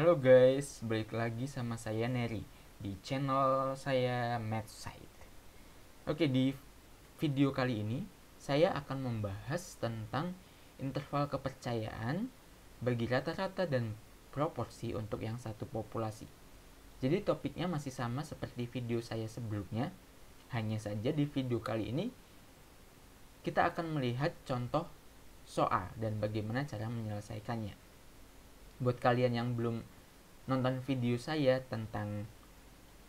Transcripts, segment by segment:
Halo guys, balik lagi sama saya Neri di channel saya MathSite. Oke, di video kali ini saya akan membahas tentang interval kepercayaan bagi rata-rata dan proporsi untuk yang satu populasi. Jadi topiknya masih sama seperti video saya sebelumnya, hanya saja di video kali ini kita akan melihat contoh soal dan bagaimana cara menyelesaikannya. Buat kalian yang belum nonton video saya tentang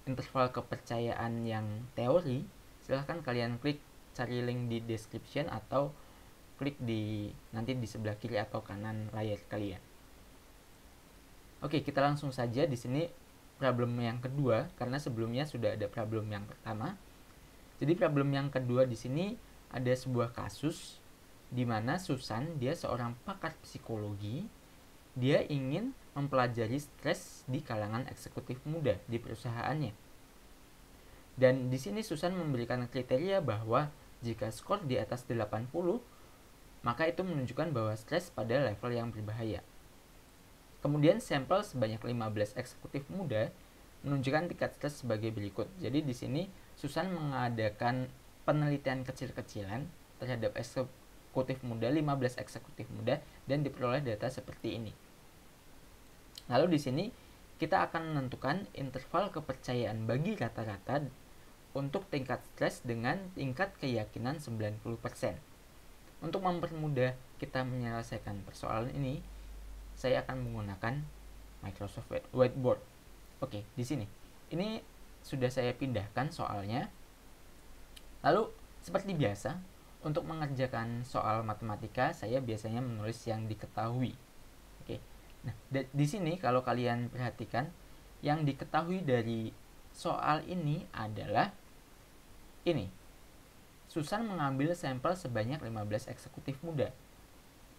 interval kepercayaan yang teori, silahkan kalian klik cari link di description atau klik nanti di sebelah kiri atau kanan layar kalian. Oke, kita langsung saja. Di sini problem yang kedua, karena sebelumnya sudah ada problem yang pertama. Jadi problem yang kedua di sini ada sebuah kasus di mana Susan, dia seorang pakar psikologi. Dia ingin mempelajari stres di kalangan eksekutif muda di perusahaannya. Dan di sini Susan memberikan kriteria bahwa jika skor di atas 80, maka itu menunjukkan bahwa stres pada level yang berbahaya. Kemudian sampel sebanyak 15 eksekutif muda menunjukkan tingkat stres sebagai berikut. Jadi di sini Susan mengadakan penelitian kecil-kecilan terhadap eksekutif muda, 15 eksekutif muda, dan diperoleh data seperti ini. Lalu di sini kita akan menentukan interval kepercayaan bagi rata-rata untuk tingkat stres dengan tingkat keyakinan 90%. Untuk mempermudah kita menyelesaikan persoalan ini, saya akan menggunakan Microsoft Whiteboard. Oke, di sini. Ini sudah saya pindahkan soalnya. Lalu seperti biasa, untuk mengerjakan soal matematika, saya biasanya menulis yang diketahui. Oke. Nah, di sini kalau kalian perhatikan, yang diketahui dari soal ini adalah ini. Susan mengambil sampel sebanyak 15 eksekutif muda.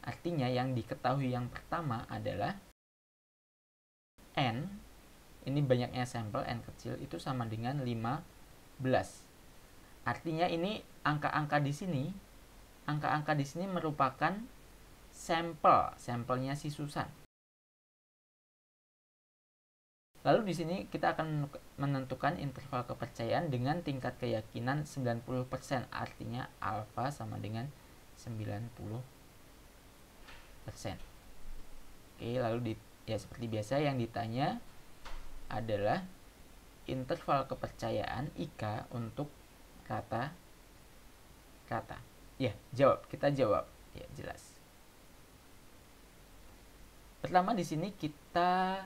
Artinya yang diketahui yang pertama adalah N, ini banyaknya sampel, N kecil, itu sama dengan 15. Artinya ini angka-angka di sini merupakan sampelnya si Susan. Lalu di sini kita akan menentukan interval kepercayaan dengan tingkat keyakinan 90%, artinya alfa sama dengan 90%. Oke, lalu seperti biasa yang ditanya adalah interval kepercayaan IK untuk kata-kata. Ya, kita jawab. Ya, jelas. Pertama di sini kita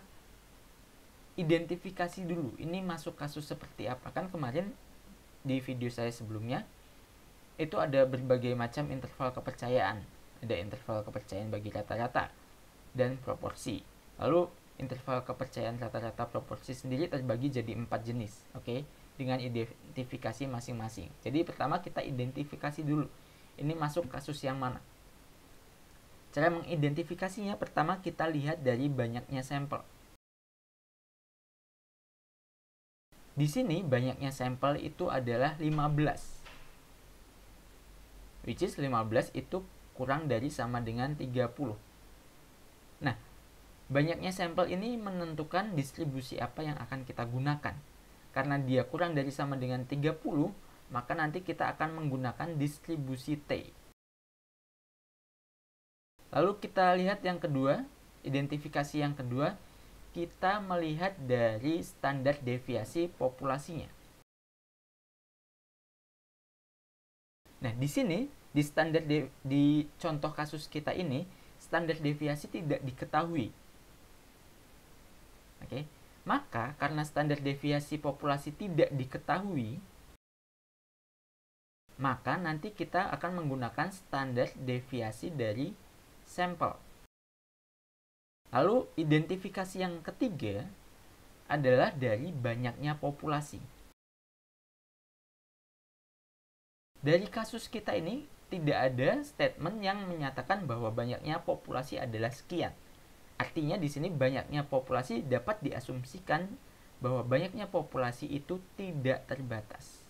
identifikasi dulu, ini masuk kasus seperti apa. Kan kemarin di video saya sebelumnya itu ada berbagai macam interval kepercayaan. Ada interval kepercayaan bagi rata-rata dan proporsi. Lalu interval kepercayaan rata-rata proporsi sendiri terbagi jadi 4 jenis, oke? Dengan identifikasi masing-masing. Jadi pertama kita identifikasi dulu, ini masuk kasus yang mana. Cara mengidentifikasinya, pertama kita lihat dari banyaknya sampel. Di sini banyaknya sampel itu adalah 15. Which is 15 itu kurang dari sama dengan 30. Nah, banyaknya sampel ini menentukan distribusi apa yang akan kita gunakan. Karena dia kurang dari sama dengan 30, maka nanti kita akan menggunakan distribusi T. Lalu kita lihat yang kedua, identifikasi yang kedua, kita melihat dari standar deviasi populasinya. Nah, di sini di contoh kasus kita ini, standar deviasi tidak diketahui. Oke. Maka karena standar deviasi populasi tidak diketahui, maka nanti kita akan menggunakan standar deviasi dari sampel. Lalu identifikasi yang ketiga adalah dari banyaknya populasi. Dari kasus kita ini tidak ada statement yang menyatakan bahwa banyaknya populasi adalah sekian. Artinya di sini banyaknya populasi dapat diasumsikan bahwa banyaknya populasi itu tidak terbatas.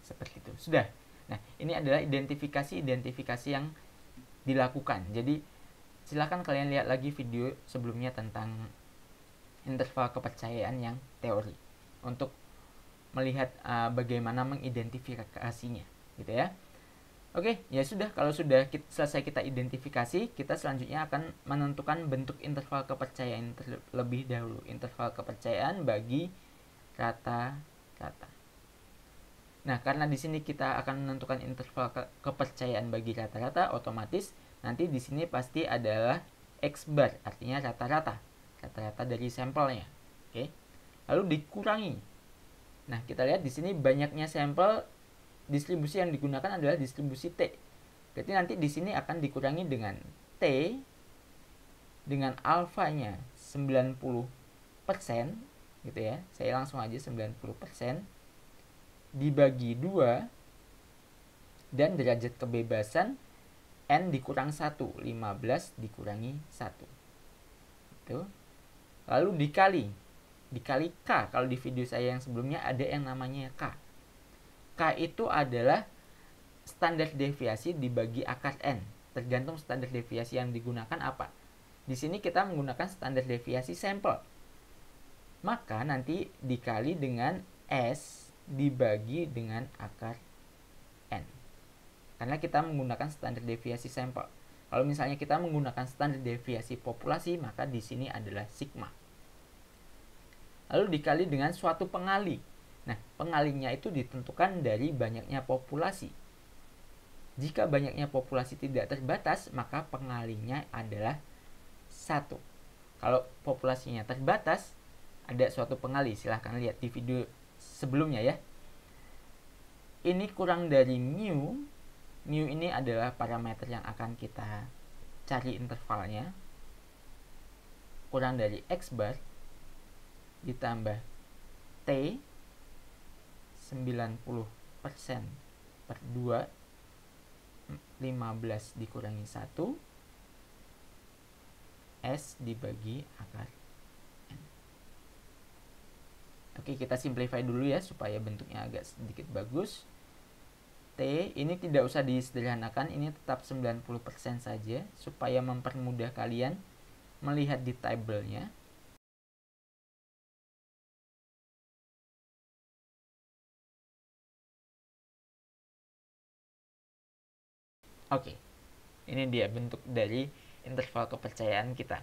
Seperti itu. Sudah. Nah, ini adalah identifikasi yang dilakukan. Jadi Silahkan kalian lihat lagi video sebelumnya tentang interval kepercayaan yang teori untuk melihat bagaimana mengidentifikasinya, gitu ya. Oke, ya sudah, kalau sudah selesai kita identifikasi, kita selanjutnya akan menentukan bentuk interval kepercayaan terlebih dahulu. Interval kepercayaan bagi rata-rata. Nah, karena di sini kita akan menentukan interval kepercayaan bagi rata-rata, otomatis nanti di sini pasti adalah X bar, artinya rata-rata. Rata-rata dari sampelnya. Oke. Lalu dikurangi. Nah, kita lihat di sini banyaknya sampel, distribusi yang digunakan adalah distribusi T. Berarti nanti di sini akan dikurangi dengan T dengan alfanya 90%, gitu ya. Saya langsung aja 90% dibagi 2 dan derajat kebebasan N dikurang 1, 15 dikurangi 1. Itu. Lalu dikali K. Kalau di video saya yang sebelumnya ada yang namanya K. K itu adalah standar deviasi dibagi akar N. Tergantung standar deviasi yang digunakan apa. Di sini kita menggunakan standar deviasi sampel. Maka nanti dikali dengan S dibagi dengan akar N. Karena kita menggunakan standar deviasi sampel. Kalau misalnya kita menggunakan standar deviasi populasi, maka di sini adalah sigma. Lalu dikali dengan suatu pengali. Nah, pengalinya itu ditentukan dari banyaknya populasi. Jika banyaknya populasi tidak terbatas, maka pengalinya adalah 1. Kalau populasinya terbatas, ada suatu pengali. Silahkan lihat di video sebelumnya ya. Ini kurang dari mu. Mu ini adalah parameter yang akan kita cari intervalnya. Kurang dari X bar ditambah T 90% per 2, 15 dikurangi 1, S dibagi akar N. Oke, kita simplify dulu ya supaya bentuknya agak sedikit bagus. T ini tidak usah disederhanakan, ini tetap 90% saja supaya mempermudah kalian melihat di tabelnya. Oke, ini dia bentuk dari interval kepercayaan kita.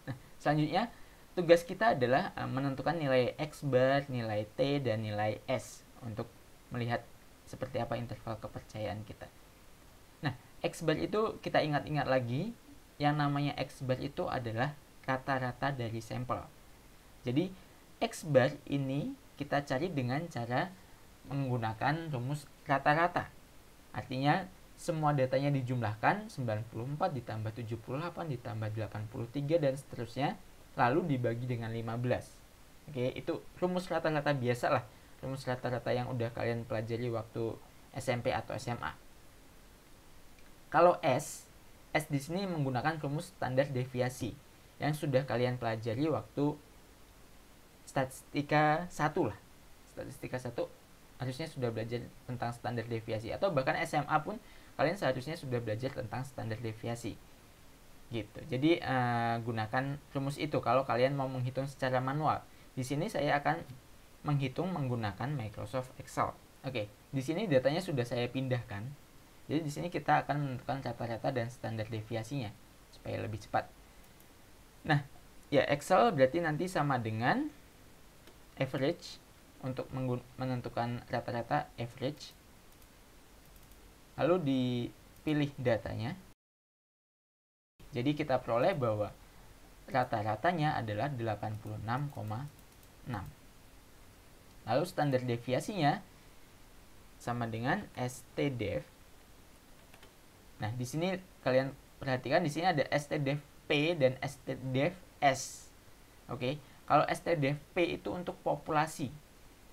Nah, selanjutnya tugas kita adalah menentukan nilai X bar, nilai T, dan nilai S untuk melihat seperti apa interval kepercayaan kita. Nah, X bar itu kita ingat-ingat lagi, yang namanya X bar itu adalah rata-rata dari sampel. Jadi, X bar ini kita cari dengan cara menggunakan rumus rata-rata. Artinya semua datanya dijumlahkan, 94 ditambah 78 ditambah 83 dan seterusnya, lalu dibagi dengan 15. Oke, itu rumus rata-rata biasa lah. Rumus rata-rata yang udah kalian pelajari waktu SMP atau SMA. Kalau S di sini menggunakan rumus standar deviasi yang sudah kalian pelajari waktu statistika 1 lah. Statistika 1 harusnya sudah belajar tentang standar deviasi, atau bahkan SMA pun kalian seharusnya sudah belajar tentang standar deviasi gitu. Jadi gunakan rumus itu kalau kalian mau menghitung secara manual. Di sini saya akan menghitung menggunakan Microsoft Excel. Oke, di sini datanya sudah saya pindahkan. Jadi di sini kita akan menentukan rata-rata dan standar deviasinya supaya lebih cepat. Nah, ya Excel berarti nanti sama dengan average. Untuk menentukan rata-rata average, lalu dipilih datanya. Jadi kita peroleh bahwa rata-ratanya adalah 86,6. Lalu standar deviasinya sama dengan STDEV. Nah, di sini kalian perhatikan di sini ada STDEV P dan STDEV S. Oke, kalau STDEV P itu untuk populasi,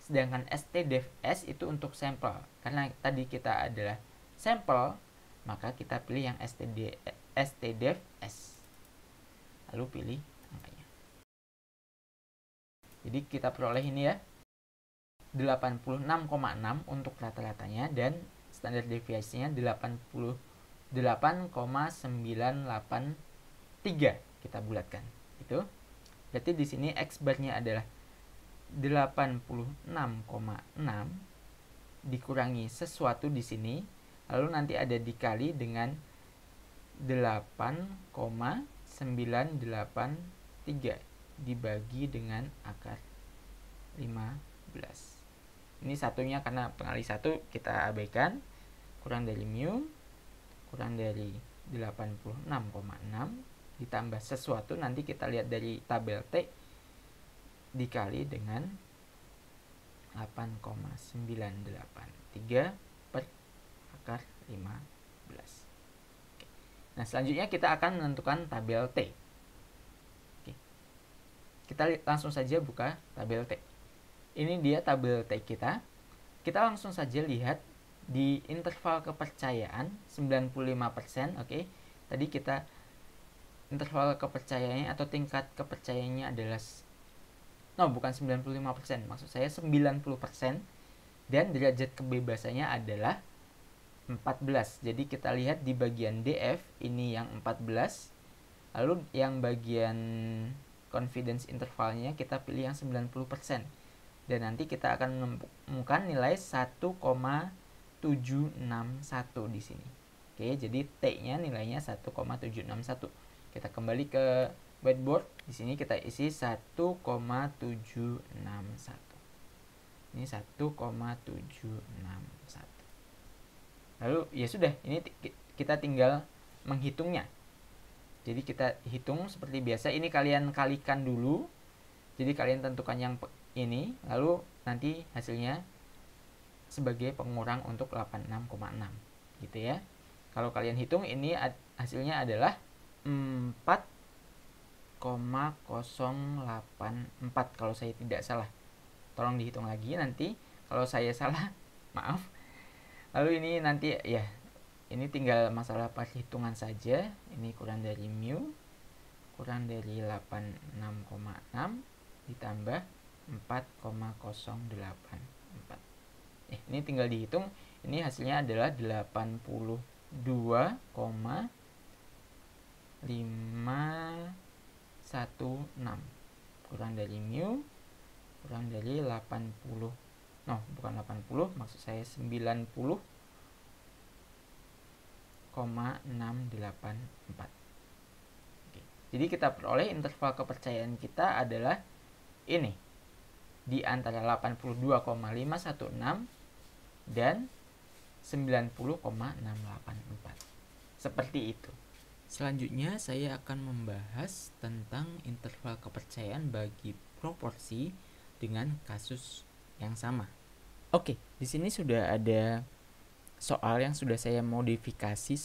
sedangkan STDEV S itu untuk sampel. Karena tadi kita adalah sampel, maka kita pilih yang STDEV S. Lalu pilih angkanya. Jadi kita peroleh ini ya, 86,6 untuk rata-ratanya dan standar deviasinya 86,6. 8,983 kita bulatkan. Itu berarti di sini X bar-nya adalah 86,6 dikurangi sesuatu di sini, lalu nanti ada dikali dengan 8,983 dibagi dengan akar 15. Ini satunya karena pengalih 1 kita abaikan, kurang dari mu, kurang dari 86,6 ditambah sesuatu, nanti kita lihat dari tabel T, dikali dengan 8,983 per akar 15. Nah, selanjutnya kita akan menentukan tabel T. Oke. Kita langsung saja buka tabel T. Ini dia tabel T kita. Kita langsung saja lihat di interval kepercayaan 95%, oke. Tadi kita interval kepercayaannya atau tingkat kepercayaannya adalah bukan 95%, maksud saya 90%, dan derajat kebebasannya adalah 14. Jadi kita lihat di bagian DF ini yang 14, lalu yang bagian confidence intervalnya kita pilih yang 90%, dan nanti kita akan menemukan nilai 1,761 di sini. Oke, jadi T-nya nilainya 1,761. Kita kembali ke whiteboard. Di sini kita isi 1,761. Ini 1,761. Lalu ya sudah, ini kita tinggal menghitungnya. Jadi kita hitung seperti biasa. Ini kalian kalikan dulu. Jadi kalian tentukan yang ini, lalu nanti hasilnya sebagai pengurang untuk 86,6 gitu ya. Kalau kalian hitung, ini hasilnya adalah 4,084 kalau saya tidak salah. Tolong dihitung lagi nanti kalau saya salah, maaf. Lalu ini nanti ya, ini tinggal masalah perhitungan saja. Ini kurang dari mu, kurang dari 86,6 ditambah 4,084. Ini tinggal dihitung. Ini hasilnya adalah 82,516. Kurang dari mu, kurang dari 80. Bukan 80, maksud saya 90,684. Oke. Jadi kita peroleh interval kepercayaan kita adalah ini, di antara 82,516 dan 90,684. Seperti itu. Selanjutnya saya akan membahas tentang interval kepercayaan bagi proporsi dengan kasus yang sama. Oke, di sini sudah ada soal yang sudah saya modifikasi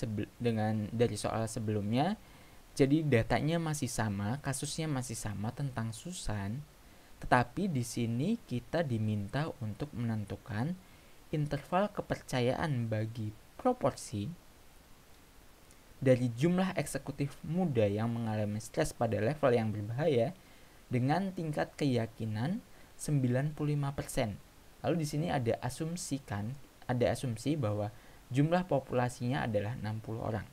dari soal sebelumnya. Jadi datanya masih sama, kasusnya masih sama tentang Susan, tetapi di sini kita diminta untuk menentukan interval kepercayaan bagi proporsi dari jumlah eksekutif muda yang mengalami stres pada level yang berbahaya dengan tingkat keyakinan 95%. Lalu di sini ada asumsi bahwa jumlah populasinya adalah 60 orang.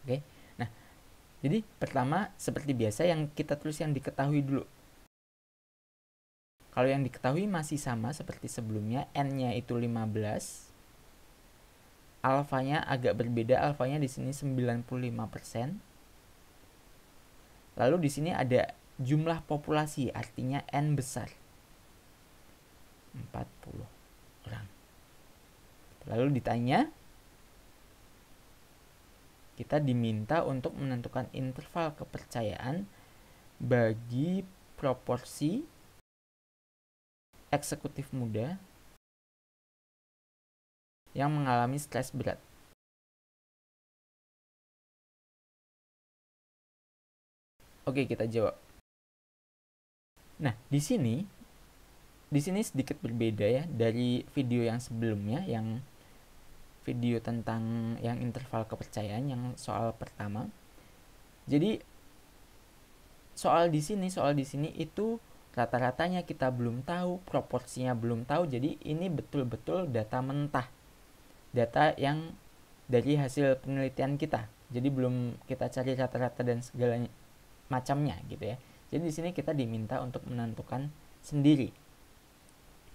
Oke. Nah, jadi pertama seperti biasa yang kita tulis yang diketahui dulu. Kalau yang diketahui masih sama seperti sebelumnya, N-nya itu 15. Alfanya agak berbeda, alfanya di sini 95%. Lalu di sini ada jumlah populasi, artinya N besar. 40 orang. Lalu ditanya, kita diminta untuk menentukan interval kepercayaan bagi proporsi eksekutif muda yang mengalami stres berat. Oke, kita jawab. Nah, di sini sedikit berbeda ya dari video yang sebelumnya, yang video tentang yang interval kepercayaan yang soal pertama. Jadi soal di sini itu rata-ratanya kita belum tahu, proporsinya belum tahu. Jadi ini betul-betul data mentah. Data yang dari hasil penelitian kita. Jadi belum kita cari rata-rata dan segala macamnya gitu ya. Jadi di sini kita diminta untuk menentukan sendiri.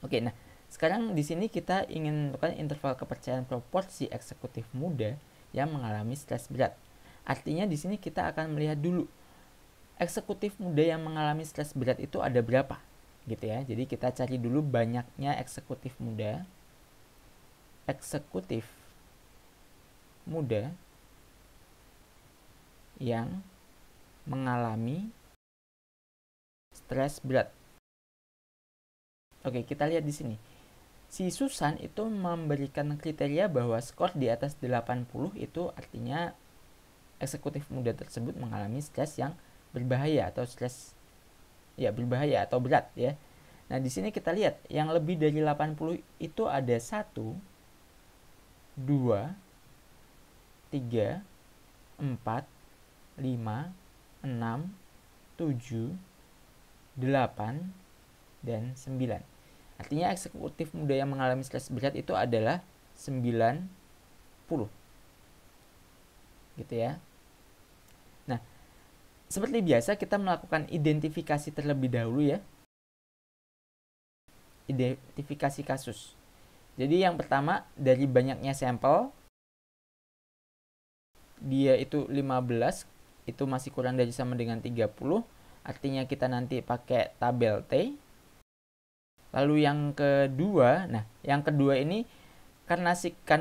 Oke, nah sekarang di sini kita ingin menentukan interval kepercayaan proporsi eksekutif muda yang mengalami stres berat. Artinya di sini kita akan melihat dulu eksekutif muda yang mengalami stres berat itu ada berapa, gitu ya. Jadi kita cari dulu banyaknya eksekutif muda yang mengalami stres berat. Oke, kita lihat di sini. Si Susan itu memberikan kriteria bahwa skor di atas 80 itu artinya eksekutif muda tersebut mengalami stres yang berbahaya atau berbahaya atau berat ya. Nah, di sini kita lihat yang lebih dari 80 itu ada 1, 2, 3, 4, 5, 6, 7, 8, dan 9. Artinya eksekutif muda yang mengalami stres berat itu adalah 90. Gitu ya. Nah, seperti biasa kita melakukan identifikasi terlebih dahulu ya. Identifikasi kasus. Jadi yang pertama dari banyaknya sampel, dia itu 15, itu masih kurang dari sama dengan 30. Artinya kita nanti pakai tabel T. Lalu yang kedua, ini karena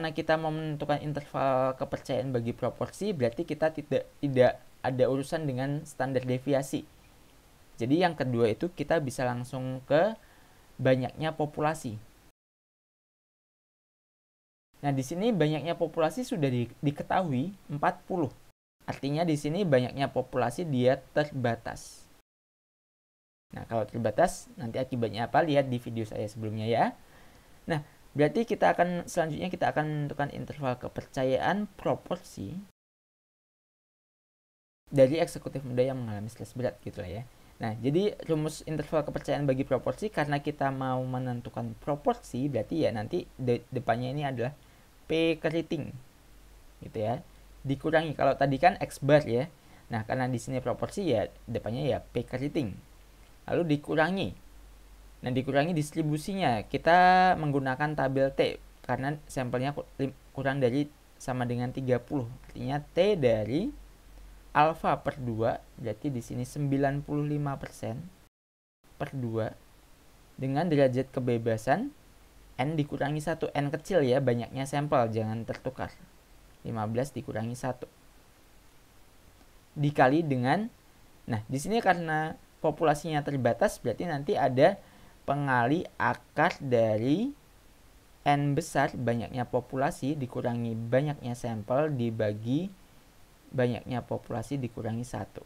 kita mau menentukan interval kepercayaan bagi proporsi, berarti kita tidak ada urusan dengan standar deviasi. Jadi yang kedua itu kita bisa langsung ke banyaknya populasi. Nah, di sini banyaknya populasi sudah diketahui 40. Artinya di sini banyaknya populasi dia terbatas. Nah, kalau terbatas, nanti akibatnya apa? Lihat di video saya sebelumnya ya. Nah, berarti selanjutnya kita akan menentukan interval kepercayaan proporsi dari eksekutif muda yang mengalami stres berat gitu lah ya. Nah, jadi rumus interval kepercayaan bagi proporsi, karena kita mau menentukan proporsi, berarti ya nanti depannya ini adalah P keriting. Gitu ya. Dikurangi, kalau tadi kan X bar ya. Nah, karena di sini proporsi ya depannya ya P keriting. Lalu dikurangi. Nah, dikurangi distribusinya. Kita menggunakan tabel T karena sampelnya kurang dari sama dengan 30. Artinya T dari alfa per 2, berarti di sini 95% per 2 dengan derajat kebebasan N dikurangi 1. N kecil ya, banyaknya sampel, jangan tertukar. 15 dikurangi 1. Dikali dengan, nah di sini karena populasinya terbatas, berarti nanti ada pengali akar dari N besar, banyaknya populasi, dikurangi banyaknya sampel, dibagi banyaknya populasi, dikurangi 1.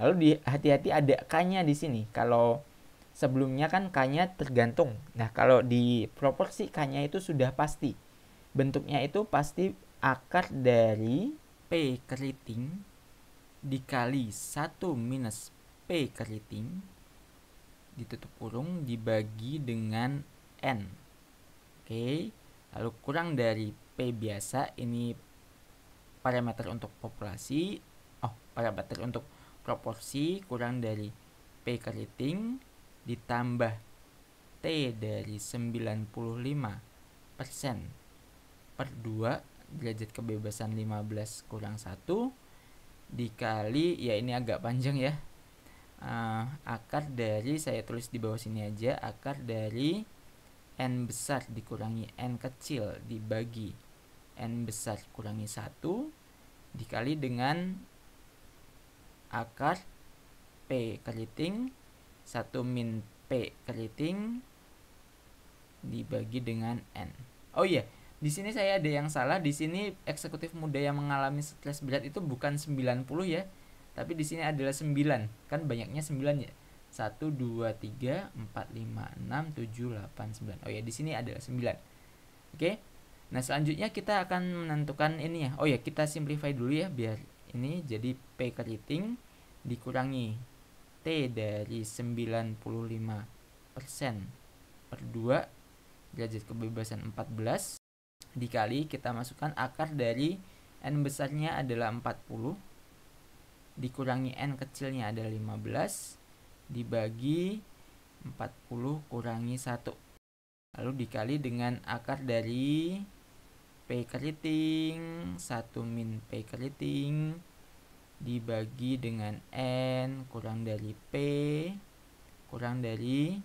Lalu hati-hati ada K-nya di sini. Kalau sebelumnya kan K-nya tergantung. Nah, kalau di proporsi K-nya itu sudah pasti. Bentuknya itu pasti akar dari P keriting dikali 1 minus P keriting ditutup kurung dibagi dengan N. Oke, lalu kurang dari P biasa, ini parameter untuk populasi. Parameter untuk proporsi, kurang dari P keriting ditambah T dari 95% per 2 derajat kebebasan 15 kurang 1 dikali, ya ini agak panjang ya, akar dari, saya tulis di bawah sini aja, akar dari N besar dikurangi N kecil dibagi N besar kurangi 1 dikali dengan akar P keriting 1 min P keriting dibagi dengan N. Oh iya, di sini saya ada yang salah. Di sini eksekutif muda yang mengalami stres berat itu bukan 90 ya, tapi di sini adalah 9. Kan banyaknya 9 ya. 1 2 3 4 5 6 7 8 9. Oh ya, di sini adalah 9. Oke. Nah, selanjutnya kita akan menentukan ini ya. Oh ya, kita simplify dulu ya biar ini jadi P keriting dikurangi T dari 95% per 2 derajat kebebasan 14 dikali kita masukkan akar dari N besarnya adalah 40 dikurangi N kecilnya adalah 15 dibagi 40 kurangi 1 lalu dikali dengan akar dari P keriting 1 min P keriting dibagi dengan N kurang dari P kurang dari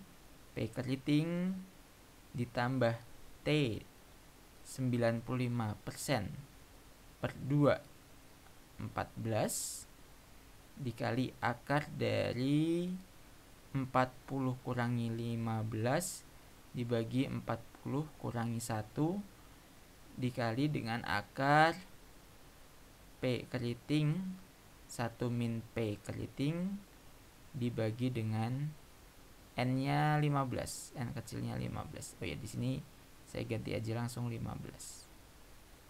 P keriting ditambah T 95% per 2 14 dikali akar dari 40 kurangi 15 dibagi 40 kurangi 1 dikali dengan akar P keriting 1 min P keriting dibagi dengan N-nya 15, N kecilnya 15. Oh ya, di sini saya ganti aja langsung 15.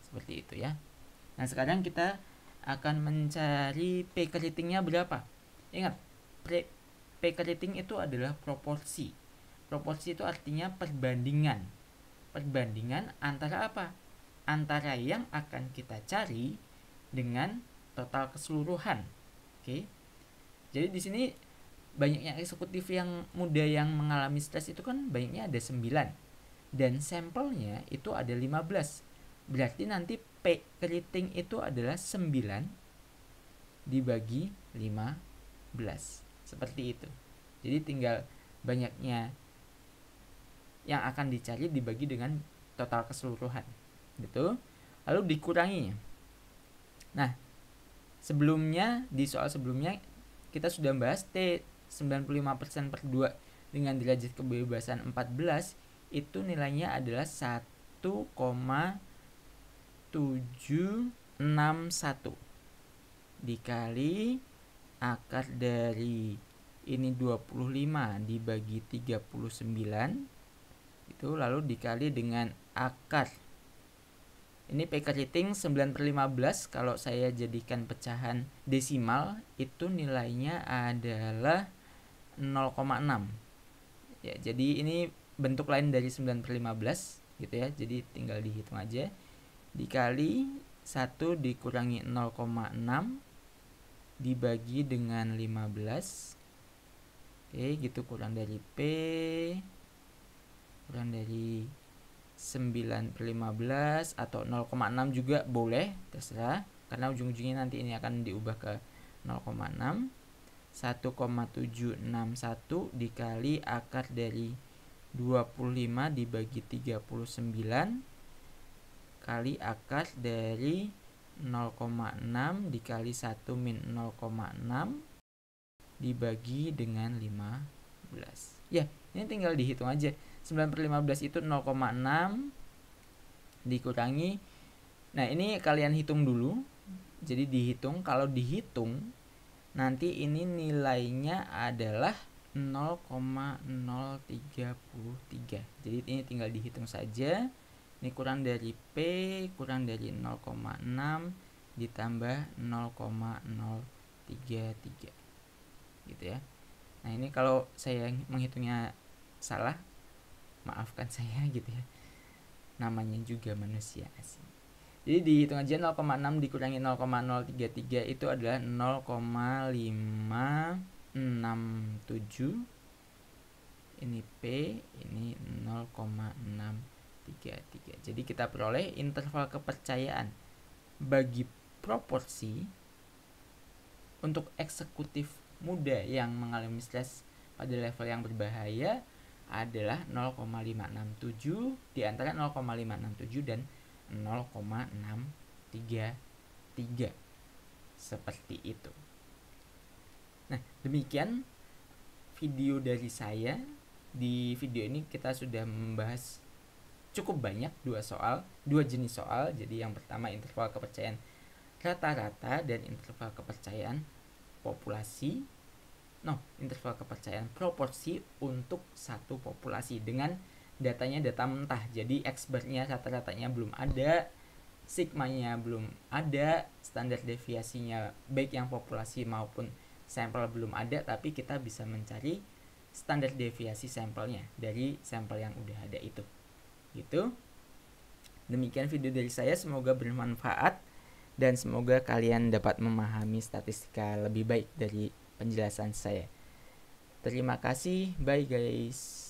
Seperti itu ya. Nah, sekarang kita akan mencari P keritingnya berapa. Ingat, P keriting itu adalah proporsi. Proporsi itu artinya perbandingan. Perbandingan antara apa? Antara yang akan kita cari dengan total keseluruhan. Oke. Jadi di sini banyaknya eksekutif yang muda yang mengalami stres itu kan banyaknya ada 9. Dan sampelnya itu ada 15. Berarti nanti P keriting itu adalah 9 dibagi 15. Seperti itu. Jadi tinggal banyaknya yang akan dicari dibagi dengan total keseluruhan. Gitu. Lalu dikuranginya. Nah, sebelumnya di soal sebelumnya kita sudah bahas T 95% per 2 dengan derajat kebebasan 14 itu nilainya adalah 1,761 dikali akar dari ini 25 dibagi 39 itu lalu dikali dengan akar ini P keriting 9/15 kalau saya jadikan pecahan desimal itu nilainya adalah 0,6 ya, jadi ini bentuk lain dari 9/15 gitu ya, jadi tinggal dihitung aja dikali 1 dikurangi 0,6 dibagi dengan 15 oke gitu kurang dari P kurang dari 9/15 atau 0,6 juga boleh terserah karena ujung-ujungnya nanti ini akan diubah ke 0,6 1,761 dikali akar dari 25 dibagi 39 kali akar dari 0,6 dikali 1 min 0,6 dibagi dengan 15. Ya, ini tinggal dihitung aja. 9/15 itu 0,6 dikurangi. Nah, ini kalian hitung dulu. Jadi dihitung, kalau dihitung nanti ini nilainya adalah 0,033. Jadi ini tinggal dihitung saja. Ini kurang dari P kurang dari 0,6 ditambah 0,033 gitu ya. Nah, ini kalau saya menghitungnya salah, maafkan saya gitu ya. Namanya juga manusia asing. Jadi dihitung aja 0,6 dikurangi 0,033 itu adalah 0,567. Ini P, ini 0,633. Jadi kita peroleh interval kepercayaan bagi proporsi untuk eksekutif muda yang mengalami stres pada level yang berbahaya adalah 0,567 di antara 0,567 dan 0,633 seperti itu. Nah, demikian video dari saya. Di video ini kita sudah membahas cukup banyak dua jenis soal. Jadi yang pertama interval kepercayaan rata-rata dan interval kepercayaan populasi. Interval kepercayaan proporsi untuk satu populasi dengan datanya data mentah. Jadi X-bar-nya rata-ratanya belum ada, sigma-nya belum ada, standar deviasinya baik yang populasi maupun sampel belum ada, tapi kita bisa mencari standar deviasi sampelnya dari sampel yang udah ada itu. Gitu. Demikian video dari saya, semoga bermanfaat dan semoga kalian dapat memahami statistika lebih baik dari penjelasan saya. Terima kasih, bye guys.